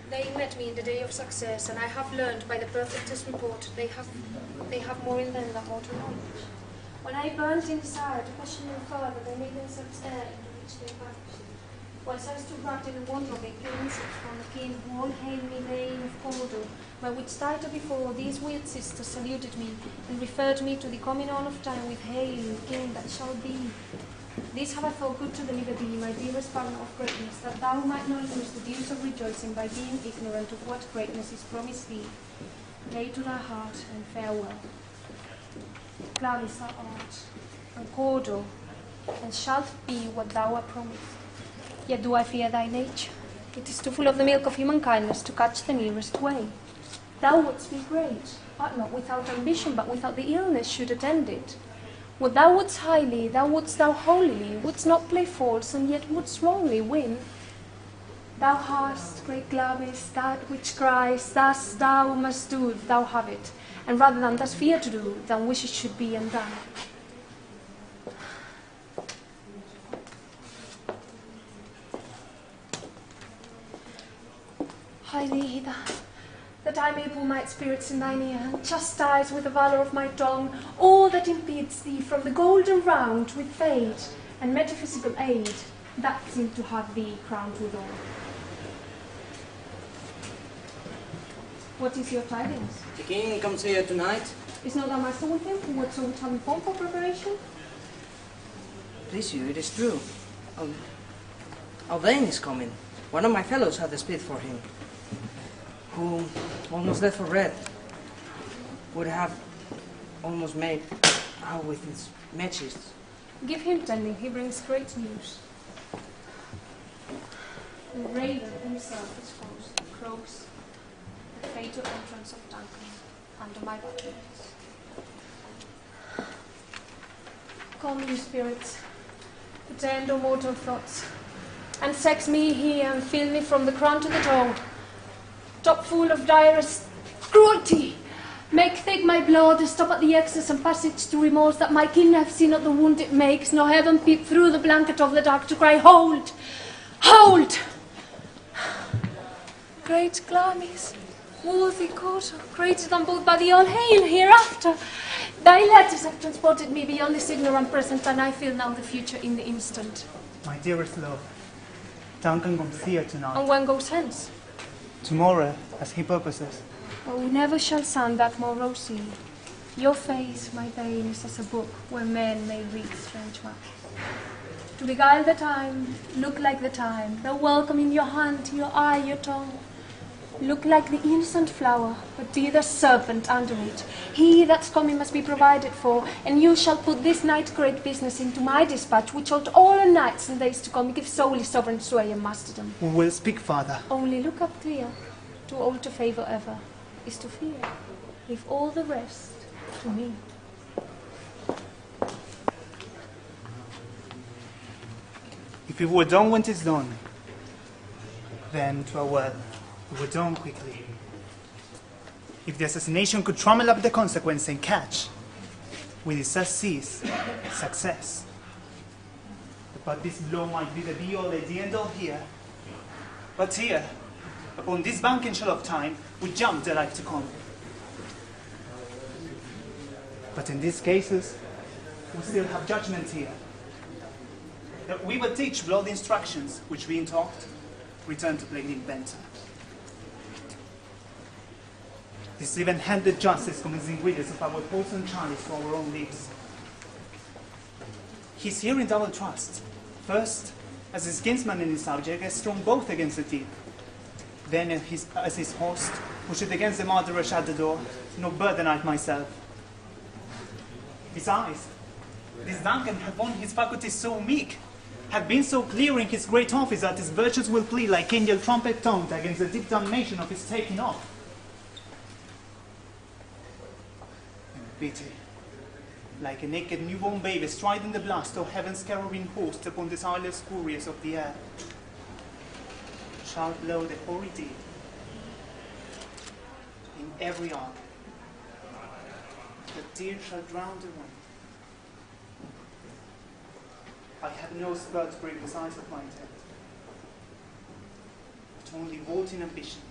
They met me in the day of success, and I have learned by the perfectest report they have more in them than mortal knowledge. When I burnt in desire to question them further, they made themselves air into which they vanished. Whilst I stood wrapped in the wonder of a message from the king who all hailed me name of Cawdor, by which title before these weird sisters saluted me, and referred me to the coming on of time with hail, king that shall be. This have I thought good to deliver thee, my dearest partner of greatness, that thou might not lose the dews of rejoicing by being ignorant of what greatness is promised thee. Lay to thy heart, and farewell. Glad thou art, and Cawdor, and shalt be what thou art promised. Yet do I fear thy nature. It is too full of the milk of human kindness to catch the nearest way. Thou wouldst be great, but not without ambition, but without the illness should attend it. What thou wouldst highly, thou wouldst thou holily, wouldst not play false, and yet wouldst wrongly win. Thou hast, great Glamis, that which cries, thus thou must do, thou have it, and rather than thus fear to do, than wish it should be undone. Hie thee hither, that I may pull my spirits in thine ear, and chastise with the valour of my tongue all that impedes thee from the golden round with fate and metaphysical aid that seem to have thee crowned with all. What is your tidings? The king comes here tonight. Is not thy master with him, who would so have informed for preparation? Please you, it is true. Alvain is coming. One of my fellows had a speed for him, who, almost dead for red, would have almost made out with his matches. Give him tending, he brings great news. The raven himself is crows the fatal entrance of Duncan under my battlements. Calm you spirits, pretend no mortal thoughts, and sex me here and fill me from the crown to the toe. Top full of direst cruelty, make thick my blood, and stop at the excess and passage to remorse, that my kin have seen not the wound it makes, nor heaven peep through the blanket of the dark to cry, hold, hold! Great Glamis, worthy Cawdor, greater than both by the all hail hereafter. Thy letters have transported me beyond this ignorant present, and I feel now the future in the instant. My dearest love, Duncan comes here tonight. And when goes hence? Tomorrow, as he purposes. Oh, never shall sun that more rosy. Your face, my bane, is as a book where men may read strange maps. To beguile the time, look like the time, though welcome in your hand, your eye, your tongue. Look like the innocent flower, but be the serpent under it. He that's coming must be provided for, and you shall put this night great business into my dispatch, which ought all the nights and days to come give solely sovereign sway and masterdom. We will speak, Father. Only look up clear. Too old to favour ever is to fear. Leave all the rest to me. If it were done when 'tis done, then 'twere well. It were done quickly. If the assassination could trammel up the consequence and catch, with its cease, success. But this blow might be the be-all and the end-all here. But here, upon this banking shell of time, we jump the life to come. But in these cases, we still have judgment here. That we will teach blood instructions, which being taught, return to plain inventor. This even-handed justice comes as ingredients of our poison chalice to our own lips. He's here in double trust. First, as his kinsman and his subject, as strong both against the deep. Then as his host, who should against the murderer shut the door, no burden I myself. Besides, this Duncan had won his faculties so meek, had been so clear in his great office that his virtues will plead like angel trumpet tongued against the deep damnation of his taking off. And pity, like a naked newborn baby striding the blast of heaven's cherubim host upon the silent couriers of the air, shall blow the hoary deed in every arm. The tear shall drown the wind. I have no spur to break the size of my intent, but only vaulting ambition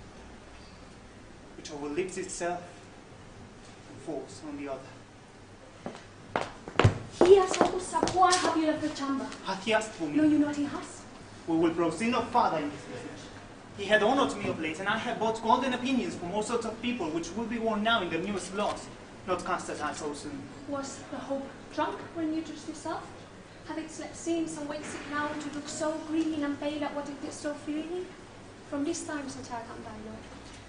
which overleaps itself and falls on the other. He has almost up. Why have you left the chamber? Hath he asked for me? No, you know what he has. We will proceed no farther in this message. He had honored me of late, and I have bought golden opinions from all sorts of people, which will be worn now in the newest laws, not cast aside so soon. Was the hope drunk when you dressed yourself? Have it slept since and wakes it now to look so green and pale at what it is so feeling? From this time since I come thy Lord.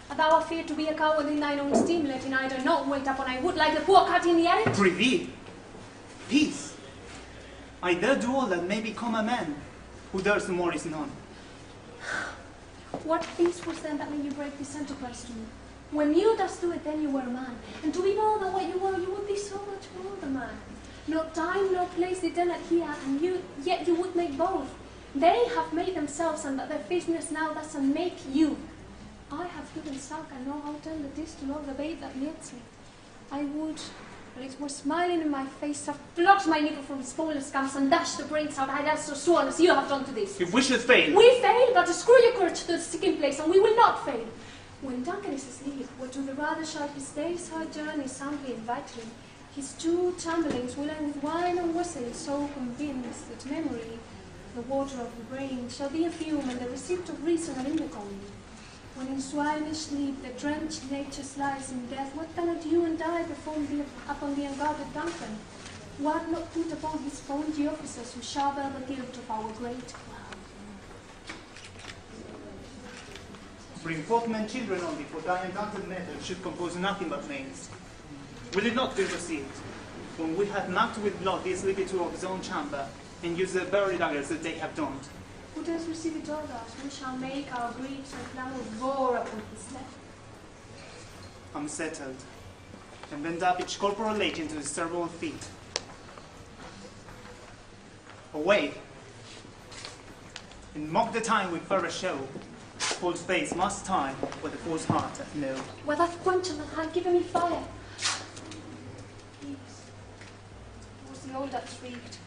Art thou afeard to be a coward in thine own esteem, letting either not wait upon thy wood like the poor cat in the errand? Prithee, peace. I dare do all that may become a man, who dares no more is none. What peace was then that made you break this enterprise to me? When you thus do it, then you were a man. And to be more than what you were, you would be so much more the man. No time, no place they did not here, and yet you would make both. They have made themselves, and that their business now doesn't make you. I have given sunk and know how tender it is to love the babe that leads me. I would, but it was smiling in my face, have plucked my nipple from its boneless scums and dashed the brains out. I had so sworn as you have done to this. If we should fail, We fail, but screw your courage to the sticking place, and we will not fail. When Duncan is asleep, where to the rather shall his day's hard journey soundly invite him, his two chamberlains will end with wine and wine, so convinced that memory, the water of the brain, shall be a fume, and the receipt of reason an indicum. When in swinish sleep the drenched nature lies in death, what cannot you and I perform upon the unguarded Duncan? What not put upon his spongy officers who shall bear the guilt of our great cloud? bring forth men children only, for thy undoubted metal should compose nothing but males. Will it not be received, when we have marked with blood the sleepy two of his own chamber, and use the buried daggers that they have donned? Who does receive it all thus? We shall make our griefs and clamor roar upon his neck. Unsettled, and bend up each corporal age into his cerebral feet. Away, and mock the time with further show. False face must time what the false heart hath known. Where that quenchant and had given me fire. Peace. It was the old that shrieked,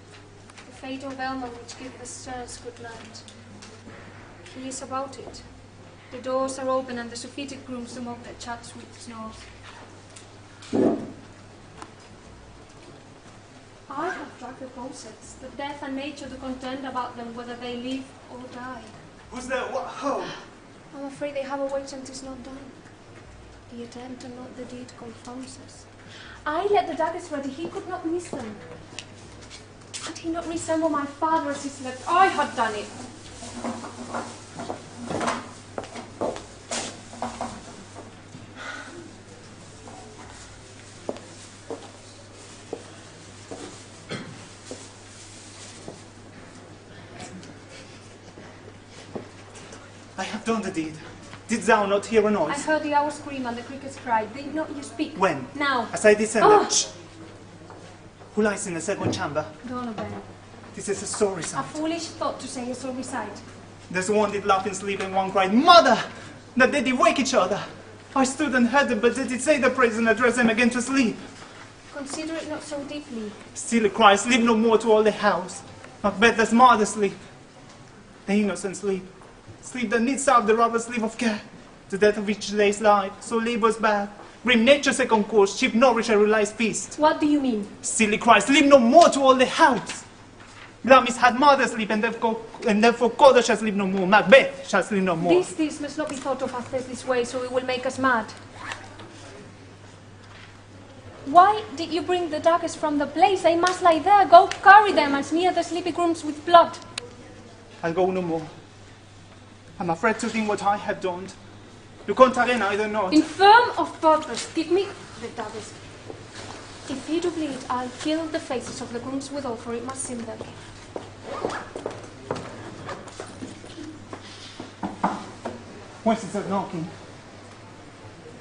the fatal Velma which gave the stars good night. He is about it. The doors are open and the surfeited grooms among their chats with snores. I have dragged the concepts, the death and nature to contend about them whether they live or die. Who's there? What? Ho! I'm afraid they have a wait and 'tis not done. The attempt and not the deed confounds us. I let the daggers ready, he could not miss them. Had he not resembled my father as he slept, I had done it. I have done the deed. Didst thou not hear a noise? I heard the owl scream and the crickets cry. Did not you speak? When? Now. As I descended. Oh. Shh! Who lies in the second chamber? Donovan. This is a sorry A sight. foolish thought to say a sorry sight. There's one did laugh in sleep and one cried, Mother! That they did wake each other. I stood and heard them, but did it say the praise and address them again to sleep? Consider it not so deeply. Still it cries, sleep no more to all the house. Macbeth does martyr sleep. The innocent sleep. Sleep that needs out the robber sleep of care. The death of each day's life, so labor's bad. Grim nature's second course, cheap nourisher relies feast. What do you mean? Still it cries, sleep no more to all the house. Glamis had martyr sleep, and therefore Coda shall sleep no more. Macbeth shall sleep no more. This must not be thought of after this way, so it will make us mad. Why did you bring the daggers from the place? They must lie there. Go carry them and smear the sleepy grooms with blood. I'll go no more. I'm afraid to think what I have done. You can't again, either not. Infirm of purpose, give me the daggers. If he do bleed, I'll kill the faces of the grooms withal, for it must seem them. Whence is that knocking?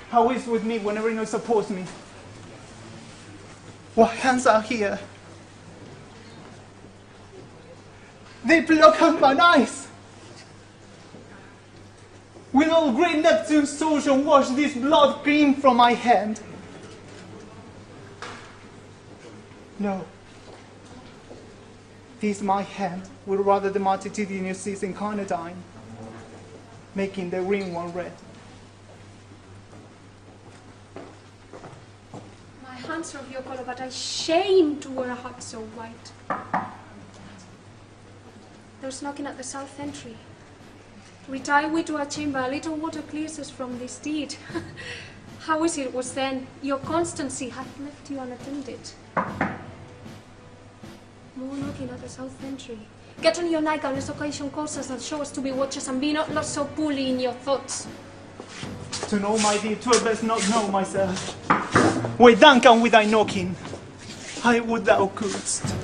How is with me whenever you suppose me? What hands are here? They pluck out mine eyes! Will all great Neptune's social wash this blood cream from my hand? No. This my hand will rather the multitudinous seas incarnadine, making the green one red. answer of your call, but I shame to wear a hat so white. There's knocking at the south entry. Retire we to our chamber, a little water clears us from this deed. How is it was then? Your constancy hath left you unattended. More knocking at the south entry. Get on your nightgown as occasion calls us and show us to be watchers, and be not lost so poorly in your thoughts. To know, my dear, to best not know myself. Where Duncan with thy knocking, I would thou couldst.